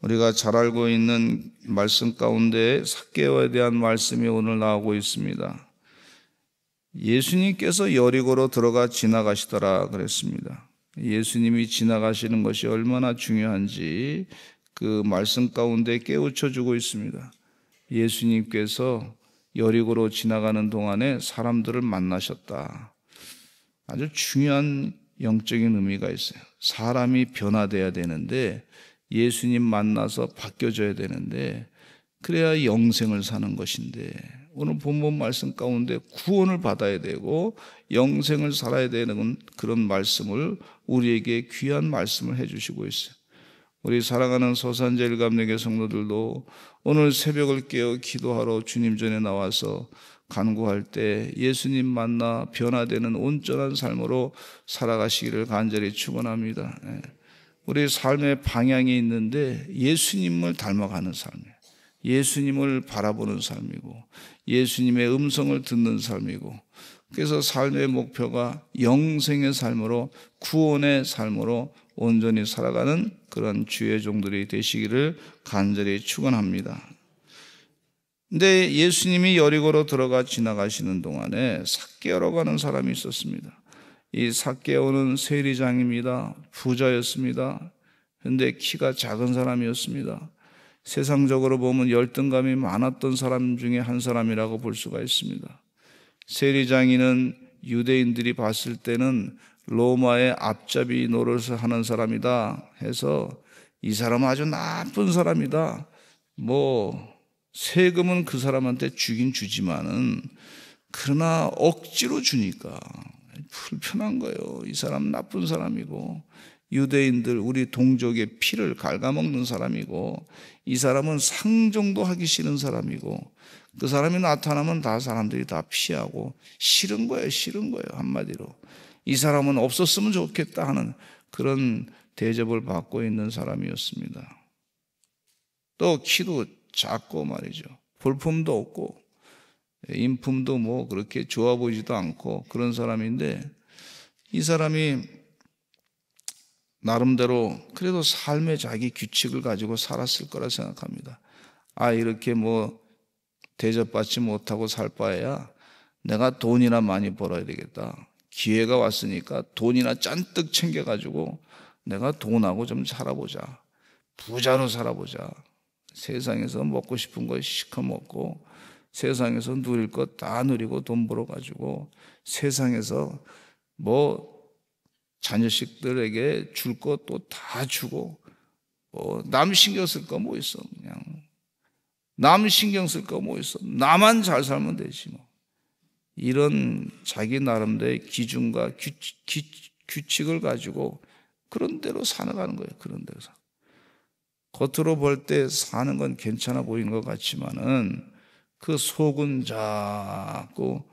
우리가 잘 알고 있는 말씀 가운데 삭개오에 대한 말씀이 오늘 나오고 있습니다. 예수님께서 여리고로 들어가 지나가시더라 그랬습니다. 예수님이 지나가시는 것이 얼마나 중요한지 그 말씀 가운데 깨우쳐 주고 있습니다. 예수님께서 여리고로 지나가는 동안에 사람들을 만나셨다. 아주 중요한 영적인 의미가 있어요. 사람이 변화돼야 되는데, 예수님 만나서 바뀌어져야 되는데, 그래야 영생을 사는 것인데, 오늘 본문 말씀 가운데 구원을 받아야 되고 영생을 살아야 되는 그런 말씀을, 우리에게 귀한 말씀을 해주시고 있어요. 우리 사랑하는 서산제일감리교 성도들도 오늘 새벽을 깨어 기도하러 주님 전에 나와서 간구할 때 예수님 만나 변화되는 온전한 삶으로 살아가시기를 간절히 축원합니다. 우리 삶의 방향이 있는데 예수님을 닮아가는 삶이에요. 예수님을 바라보는 삶이고 예수님의 음성을 듣는 삶이고, 그래서 삶의 목표가 영생의 삶으로, 구원의 삶으로 온전히 살아가는 그런 주의 종들이 되시기를 간절히 축원합니다. 근데 예수님이 여리고로 들어가 지나가시는 동안에 삭개오라고 하는 사람이 있었습니다. 이 삭개오는 세리장입니다. 부자였습니다. 그런데 키가 작은 사람이었습니다. 세상적으로 보면 열등감이 많았던 사람 중에 한 사람이라고 볼 수가 있습니다. 세리장이는 유대인들이 봤을 때는 로마의 앞잡이 노릇을 하는 사람이다 해서, 이 사람은 아주 나쁜 사람이다, 세금은 그 사람한테 주긴 주지만은 그러나 억지로 주니까 불편한 거예요. 이 사람 나쁜 사람이고, 유대인들, 우리 동족의 피를 갉아먹는 사람이고, 이 사람은 상종도 하기 싫은 사람이고, 그 사람이 나타나면 다 사람들이 다 피하고 싫은 거예요. 싫은 거예요. 한마디로 이 사람은 없었으면 좋겠다 하는 그런 대접을 받고 있는 사람이었습니다. 또 키도 작고 말이죠. 볼품도 없고 인품도 그렇게 좋아 보이지도 않고 그런 사람인데, 이 사람이 나름대로 그래도 삶의 자기 규칙을 가지고 살았을 거라 생각합니다. 이렇게 대접받지 못하고 살 바에야 내가 돈이나 많이 벌어야 되겠다. 기회가 왔으니까 돈이나 잔뜩 챙겨가지고 내가 돈하고 좀 살아보자. 부자로 살아보자. 세상에서 먹고 싶은 거 시커 먹고, 세상에서 누릴 것 다 누리고 돈 벌어가지고 세상에서 자녀식들에게 줄 것도 다 주고, 남 신경 쓸 거 뭐 있어. 그냥 남 신경 쓸 거 뭐 있어. 나만 잘 살면 되지 뭐. 이런 자기 나름대로의 기준과 규칙을 가지고 그런 대로 살아가는 거예요. 그런 대로. 겉으로 볼 때 사는 건 괜찮아 보이는 것 같지만은 그 속은 자꾸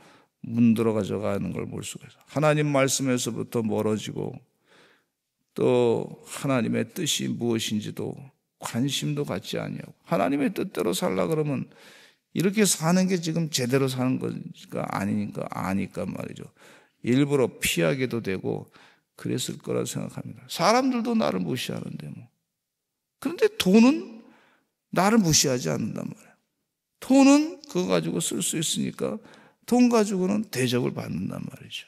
문드러 가져가는 걸 볼 수가 있어요. 하나님 말씀에서부터 멀어지고, 또 하나님의 뜻이 무엇인지도 관심도 갖지 아니하고, 하나님의 뜻대로 살라 그러면 이렇게 사는 게 지금 제대로 사는 거가 아니까 말이죠. 일부러 피하게도 되고 그랬을 거라 생각합니다. 사람들도 나를 무시하는데 그런데 돈은 나를 무시하지 않는단 말이에요. 돈은 그거 가지고 쓸 수 있으니까 돈 가지고는 대접을 받는단 말이죠.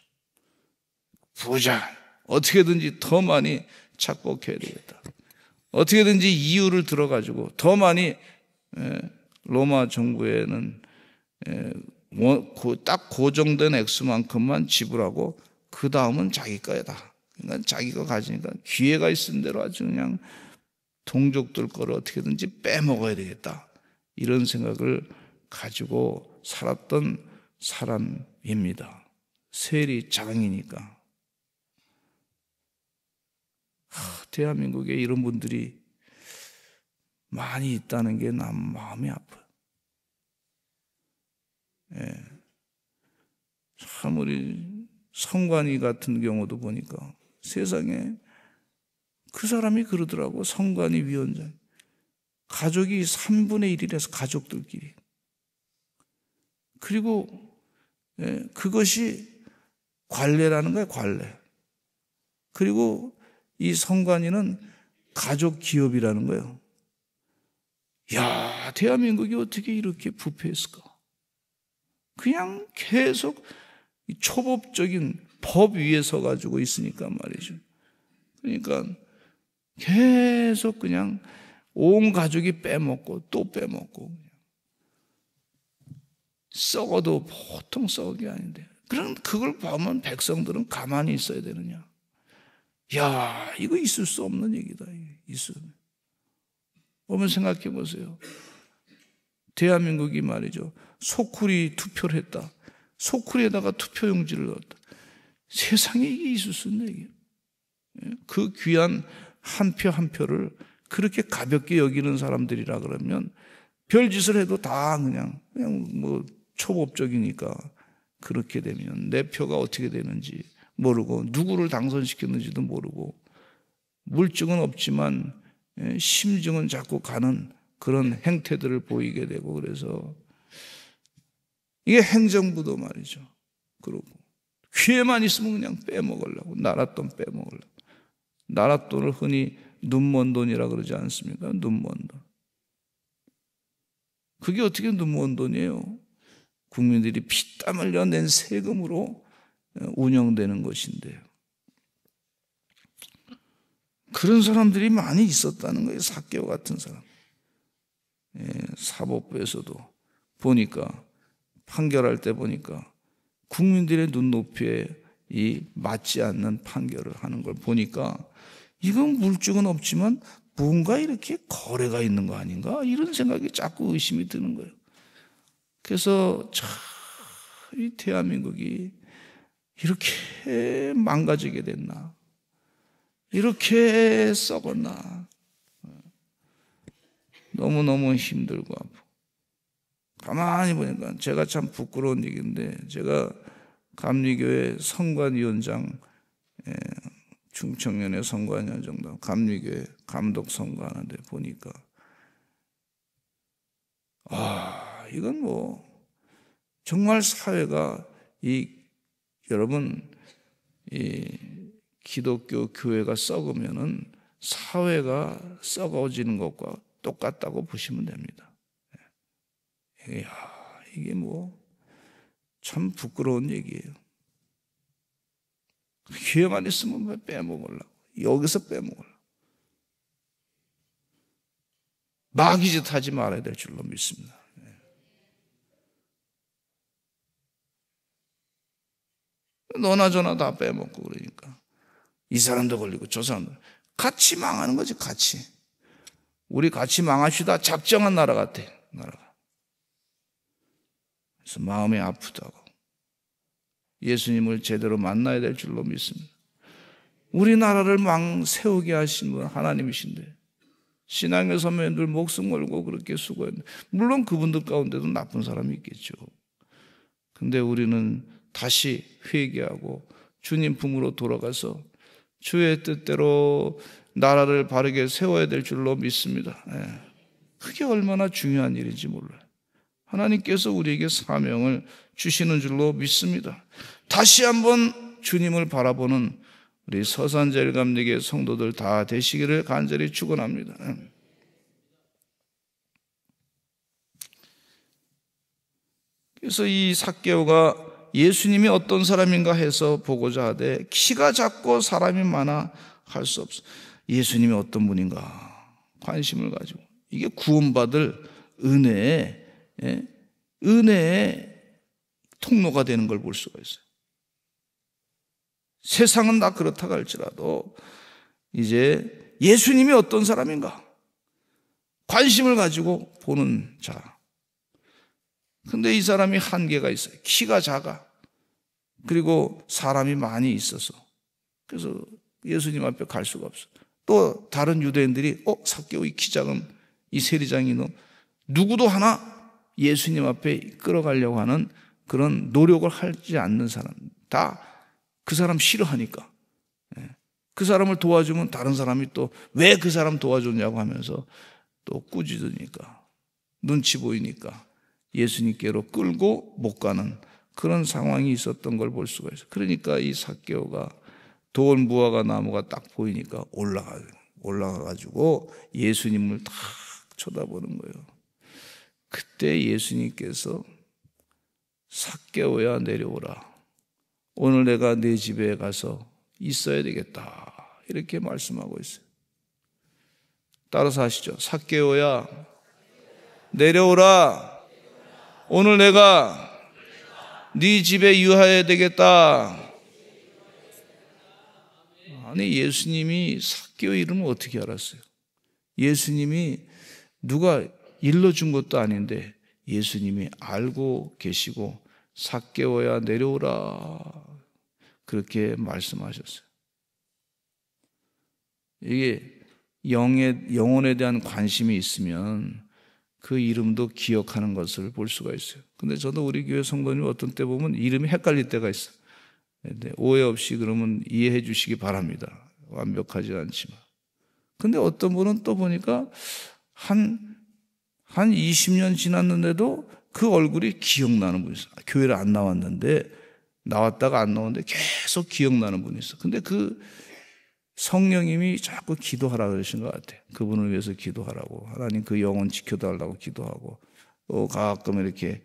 부자, 어떻게든지 더 많이 착복해야 되겠다. 어떻게든지 이유를 들어가지고 더 많이, 로마 정부에는 딱 고정된 액수만큼만 지불하고 그 다음은 자기 거다. 그러니까 자기가 가지니까 기회가 있은 대로 아주 그냥 동족들 거를 어떻게든지 빼먹어야 되겠다, 이런 생각을 가지고 살았던 사람입니다. 세리장이니까. 대한민국에 이런 분들이 많이 있다는 게 난 마음이 아파요. 참 우리 성관이 같은 경우도 보니까 세상에 그 사람이 그러더라고. 성관이 위원장, 가족이 3분의 1이라서 가족들끼리. 그리고 그것이 관례라는 거예요, 관례. 그리고 이 성관이는 가족 기업이라는 거예요. 야, 대한민국이 어떻게 이렇게 부패했을까? 그냥 계속 초법적인 법 위에 서가지고 있으니까 말이죠. 그러니까 계속 그냥 온 가족이 빼먹고 또 빼먹고 썩어도 보통 썩은 게 아닌데, 그럼 그걸 보면 백성들은 가만히 있어야 되느냐? 야, 이거 있을 수 없는 얘기다. 한번 생각해 보세요. 대한민국이 말이죠, 소쿠리 투표를 했다. 소쿠리에다가 투표용지를 넣었다. 세상에 이게 있을 수 있는 얘기예요. 그 귀한 한 표 한 표를 그렇게 가볍게 여기는 사람들이라 그러면 별짓을 해도 다 그냥 뭐 초법적이니까 그렇게 되면 내 표가 어떻게 되는지 모르고 누구를 당선시켰는지도 모르고 물증은 없지만 심증은 자꾸 가는 그런 행태들을 보이게 되고, 그래서 이게 행정부도 말이죠. 그러고 귀에만 있으면 그냥 빼먹으려고, 나랏돈 빼먹으려고. 나랏돈을 흔히 눈먼 돈이라 그러지 않습니까? 눈먼 돈. 그게 어떻게 눈먼 돈이에요? 국민들이 피땀 흘려 낸 세금으로 운영되는 것인데요. 그런 사람들이 많이 있었다는 거예요. 삭개오 같은 사람. 사법부에서도 보니까, 판결할 때 보니까 국민들의 눈높이에 맞지 않는 판결을 하는 걸 보니까 이건 물증은 없지만 뭔가 이렇게 거래가 있는 거 아닌가? 이런 생각이 자꾸 의심이 드는 거예요. 그래서 참 이 대한민국이 이렇게 망가지게 됐나? 이렇게 썩었나? 너무너무 힘들고 아프고. 가만히 보니까 제가 참 부끄러운 얘기인데, 제가 감리교회 성관위원장, 중청년회 성관위원장도 감리교회 감독 선거하는데 보니까 이건 뭐 정말 사회가 여러분 기독교 교회가 썩으면은 사회가 썩어지는 것과 똑같다고 보시면 됩니다. 이게 뭐 참 부끄러운 얘기예요. 기회만 있으면 빼먹으려고, 여기서 빼먹으려고. 마귀짓 하지 말아야 될 줄로 믿습니다. 너나 저나 다 빼먹고, 그러니까 이 사람도 걸리고 저 사람도 같이 망하는 거지. 같이 우리 같이 망합시다. 작정한 나라 같아, 나라가. 그래서 마음이 아프다고. 예수님을 제대로 만나야 될 줄로 믿습니다. 우리나라를 세우게 하신 분 하나님이신데, 신앙의 선배님들 목숨 걸고 그렇게 수고했는데, 물론 그분들 가운데도 나쁜 사람이 있겠죠. 근데 우리는 다시 회개하고 주님 품으로 돌아가서 주의 뜻대로 나라를 바르게 세워야 될 줄로 믿습니다. 그게 얼마나 중요한 일인지 몰라요. 하나님께서 우리에게 사명을 주시는 줄로 믿습니다. 다시 한번 주님을 바라보는 우리 서산제일감리교회 성도들 다 되시기를 간절히 축원합니다. 그래서 이 삭개오가 예수님이 어떤 사람인가 해서 보고자 하되 키가 작고 사람이 많아 할 수 없어. 예수님이 어떤 분인가 관심을 가지고, 이게 구원받을 은혜의 통로가 되는 걸 볼 수가 있어요. 세상은 다 그렇다고 할지라도 이제 예수님이 어떤 사람인가 관심을 가지고 보는 자. 근데 이 사람이 한계가 있어요. 키가 작아. 그리고 사람이 많이 있어서. 그래서 예수님 앞에 갈 수가 없어. 또 다른 유대인들이 삭개오 이 키 작은 이 세리장이 누구도 하나 예수님 앞에 끌어가려고 하는 그런 노력을 하지 않는 사람, 다 그 사람 싫어하니까, 그 사람을 도와주면 다른 사람이 또 왜 그 사람 도와줬냐고 하면서 또 꾸짖으니까, 눈치 보이니까 예수님께로 끌고 못 가는 그런 상황이 있었던 걸 볼 수가 있어요. 그러니까 이 삭개오가 돌 무화과 나무가 딱 보이니까 올라가가지고 예수님을 딱 쳐다보는 거예요. 그때 예수님께서 삭개오야 내려오라. 오늘 내가 네 집에 가서 있어야 되겠다. 이렇게 말씀하고 있어요. 따라서 하시죠. 삭개오야 내려오라. 오늘 내가 네 집에 유하여야 되겠다. 아니, 예수님이 삭개오 이름을 어떻게 알았어요? 예수님이 누가 일러준 것도 아닌데 예수님이 알고 계시고 삭개오야 내려오라 그렇게 말씀하셨어요. 이게 영혼에 대한 관심이 있으면 그 이름도 기억하는 것을 볼 수가 있어요. 근데 저도 우리 교회 성도님 어떤 때 보면 이름이 헷갈릴 때가 있어요. 오해 없이 그러면 이해해 주시기 바랍니다. 완벽하지 않지만. 근데 어떤 분은 또 보니까 한 20년 지났는데도 그 얼굴이 기억나는 분이 있어요. 교회를 안 나왔는데 나왔다가 안 나오는데 계속 기억나는 분이 있어요. 근데 그 성령님이 자꾸 기도하라 그러신 것 같아요. 그분을 위해서 기도하라고. 하나님 그 영혼 지켜달라고 기도하고 또 가끔 이렇게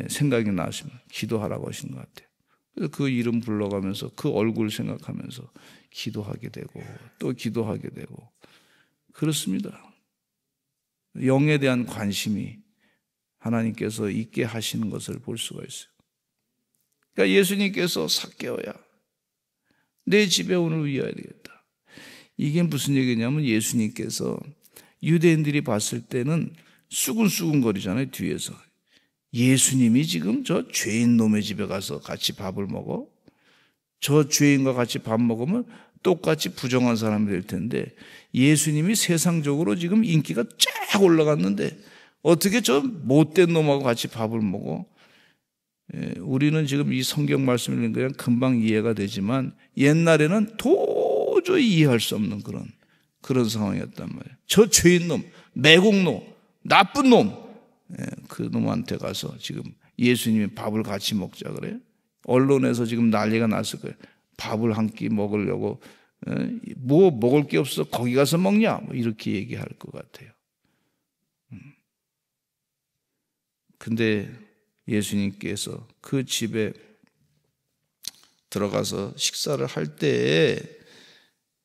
생각이 나시면 기도하라고 하신 것 같아요. 그래서 그 이름 불러가면서 그 얼굴 생각하면서 기도하게 되고 또 기도하게 되고 그렇습니다. 영에 대한 관심이 하나님께서 있게 하시는 것을 볼 수가 있어요. 그러니까 예수님께서 삭개오야 내 집에 오늘 위하여야 되겠다. 이게 무슨 얘기냐면 예수님께서 유대인들이 봤을 때는 수근수근거리잖아요. 뒤에서 예수님이 지금 저 죄인 놈의 집에 가서 같이 밥을 먹어? 저 죄인과 같이 밥 먹으면 똑같이 부정한 사람이 될 텐데 예수님이 세상적으로 지금 인기가 쫙 올라갔는데 어떻게 저 못된 놈하고 같이 밥을 먹어? 우리는 지금 이 성경 말씀을 읽는 그냥 금방 이해가 되지만 옛날에는 도저히 이해할 수 없는 그런 상황이었단 말이에요. 저 죄인 놈, 매국노, 나쁜 놈, 그 놈한테 가서 지금 예수님이 밥을 같이 먹자 그래요. 언론에서 지금 난리가 났을 거예요. 밥을 한 끼 먹으려고 뭐 먹을 게 없어 거기 가서 먹냐 뭐 이렇게 얘기할 것 같아요. 근데 예수님께서 그 집에 들어가서 식사를 할 때에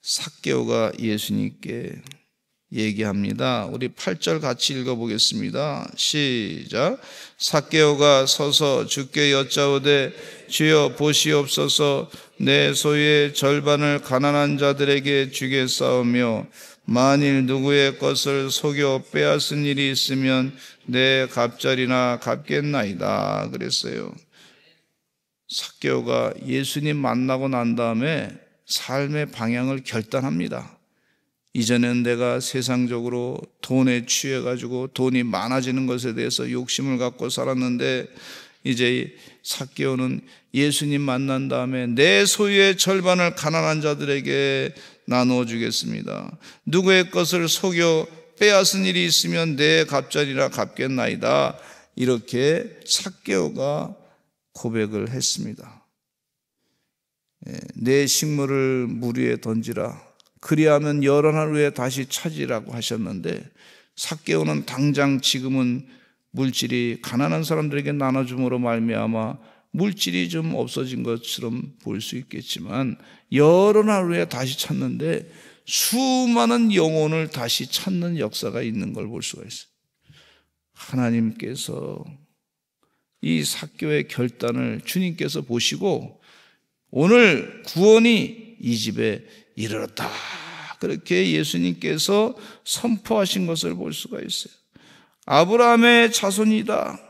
삭개오가 예수님께 얘기합니다. 우리 8절 같이 읽어보겠습니다. 시작. 삭개오가 서서 주께 여짜오되 주여 보시옵소서 내 소유의 절반을 가난한 자들에게 주겠사오며 만일 누구의 것을 속여 빼앗은 일이 있으면 내 갑절이나 갚겠나이다 그랬어요. 삭개오가 예수님 만나고 난 다음에 삶의 방향을 결단합니다. 이전에는 내가 세상적으로 돈에 취해가지고 돈이 많아지는 것에 대해서 욕심을 갖고 살았는데 이제 삭개오는 예수님 만난 다음에 내 소유의 절반을 가난한 자들에게 나누어 주겠습니다. 누구의 것을 속여 빼앗은 일이 있으면 내 갑절이나 갚겠나이다. 이렇게 삭개오가 고백을 했습니다. 내 식물을 물 위에 던지라. 그리하면 열한 후에 다시 찾으라고 하셨는데 삭개오는 당장 지금은 물질이 가난한 사람들에게 나눠줌으로 말미암아 물질이 좀 없어진 것처럼 보일 수 있겠지만 열한 후에 다시 찾는데 수많은 영혼을 다시 찾는 역사가 있는 걸 볼 수가 있어요. 하나님께서 이 삭개오의 결단을 주님께서 보시고 오늘 구원이 이 집에 이르렀다. 그렇게 예수님께서 선포하신 것을 볼 수가 있어요. 아브라함의 자손이다.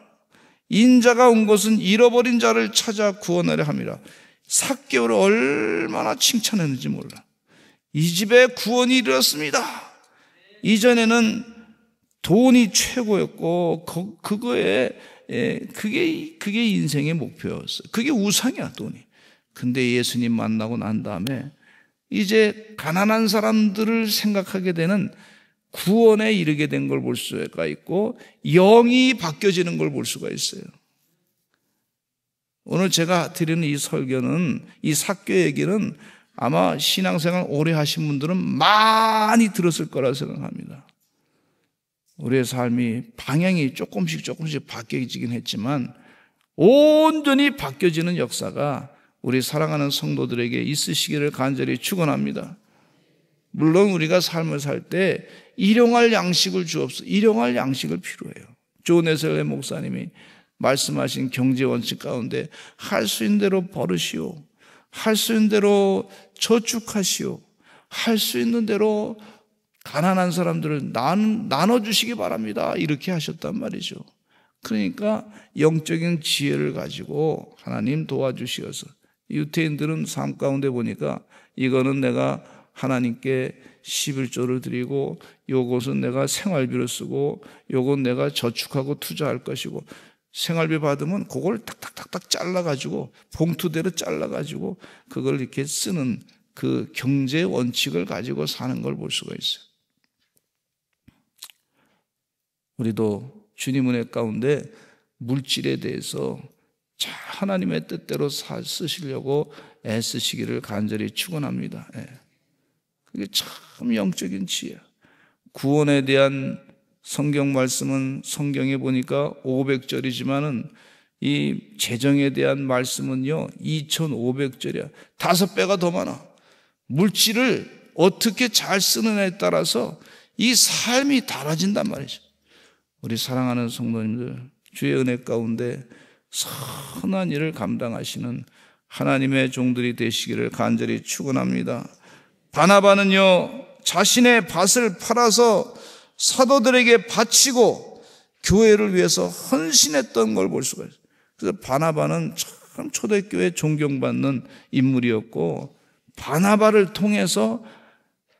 인자가 온 것은 잃어버린 자를 찾아 구원하려 함이라. 삭개오를 얼마나 칭찬했는지 몰라. 이 집에 구원이 이르렀습니다. 이전에는 돈이 최고였고 그게 인생의 목표였어요. 그게 우상이야, 돈이. 근데 예수님 만나고 난 다음에 이제 가난한 사람들을 생각하게 되는 구원에 이르게 된 걸 볼 수가 있고 영이 바뀌어지는 걸 볼 수가 있어요. 오늘 제가 드리는 이 설교는, 이 삭교 얘기는 아마 신앙생활 오래 하신 분들은 많이 들었을 거라 생각합니다. 우리의 삶이 방향이 조금씩 바뀌어지긴 했지만 온전히 바뀌어지는 역사가 우리 사랑하는 성도들에게 있으시기를 간절히 축원합니다. 물론 우리가 삶을 살 때 일용할 양식을 주옵소서. 일용할 양식을 필요해요. 존 에셀레 목사님이 말씀하신 경제 원칙 가운데 할 수 있는 대로 버르시오, 할 수 있는 대로 저축하시오, 할 수 있는 대로 가난한 사람들을 나눠주시기 바랍니다, 이렇게 하셨단 말이죠. 그러니까 영적인 지혜를 가지고 하나님 도와주시어서, 유태인들은 삶 가운데 보니까 이거는 내가 하나님께 11조를 드리고, 요것은 내가 생활비로 쓰고, 요건 내가 저축하고 투자할 것이고, 생활비 받으면 그걸 탁탁탁탁 잘라가지고 봉투대로 잘라가지고 그걸 이렇게 쓰는 그 경제 원칙을 가지고 사는 걸 볼 수가 있어요. 우리도 주님 은혜 가운데 물질에 대해서 잘 하나님의 뜻대로 쓰시려고 애쓰시기를 간절히 축원합니다. 그게 참 영적인 지혜야. 구원에 대한 성경 말씀은 성경에 보니까 500절이지만은 이 재정에 대한 말씀은요 2500절이야. 5배가 더 많아. 물질을 어떻게 잘 쓰느냐에 따라서 이 삶이 달라진단 말이죠. 우리 사랑하는 성도님들, 주의 은혜 가운데 선한 일을 감당하시는 하나님의 종들이 되시기를 간절히 축원합니다. 바나바는요 자신의 밭을 팔아서 사도들에게 바치고 교회를 위해서 헌신했던 걸 볼 수가 있어요. 그래서 바나바는 참 초대교회 존경받는 인물이었고, 바나바를 통해서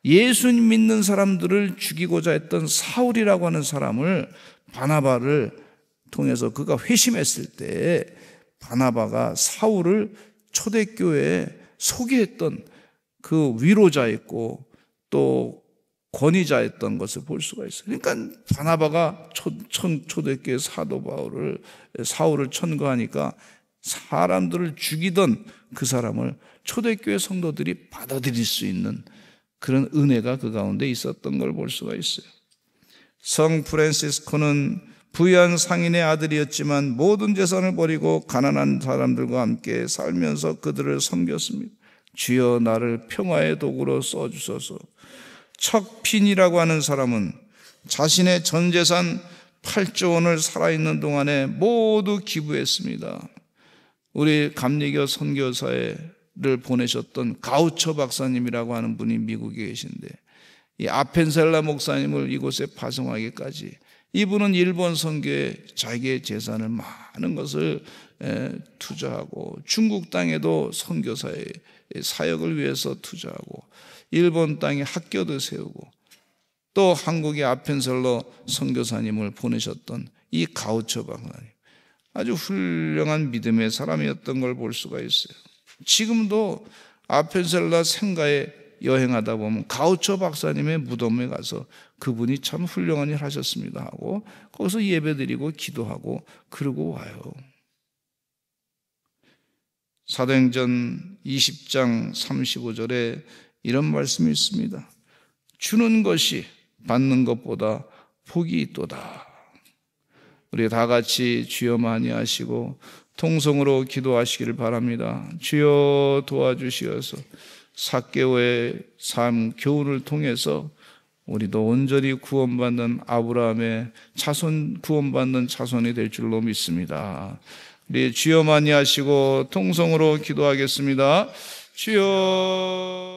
예수님 믿는 사람들을 죽이고자 했던 사울이라고 하는 사람을 바나바를 통해서 그가 회심했을 때 바나바가 사울을 초대교회에 소개했던 그 위로자였고 또 권위자였던 것을 볼 수가 있어요. 그러니까 바나바가 초대교회 사도 사울을 천거하니까 사람들을 죽이던 그 사람을 초대교회 성도들이 받아들일 수 있는 그런 은혜가 그 가운데 있었던 걸 볼 수가 있어요. 성 프란시스코는 부유한 상인의 아들이었지만 모든 재산을 버리고 가난한 사람들과 함께 살면서 그들을 섬겼습니다. 주여 나를 평화의 도구로 써주소서. 척핀이라고 하는 사람은 자신의 전 재산 8조 원을 살아있는 동안에 모두 기부했습니다. 우리 감리교 선교사를 보내셨던 가우처 박사님이라고 하는 분이 미국에 계신데, 이 아펜셀라 목사님을 이곳에 파송하기까지 이분은 일본 선교에 자기의 재산을 많은 것을 투자하고, 중국 땅에도 선교사의 사역을 위해서 투자하고, 일본 땅에 학교도 세우고, 또 한국의 아펜셀러 선교사님을 보내셨던 이 가우처 박사님, 아주 훌륭한 믿음의 사람이었던 걸 볼 수가 있어요. 지금도 아펜셀러 생가에 여행하다 보면 가우처 박사님의 무덤에 가서 그분이 참 훌륭한 일 하셨습니다 하고 거기서 예배드리고 기도하고 그러고 와요. 사도행전 20장 35절에 이런 말씀이 있습니다. 주는 것이 받는 것보다 복이 있도다. 우리 다 같이 주여 많이 하시고 통성으로 기도하시기를 바랍니다. 주여 도와주시어서 삭개오의 삶 교훈을 통해서 우리도 온전히 구원받는 아브라함의 자손, 구원받는 자손이 될 줄로 믿습니다. 우리 주여 많이 하시고 통성으로 기도하겠습니다. 주여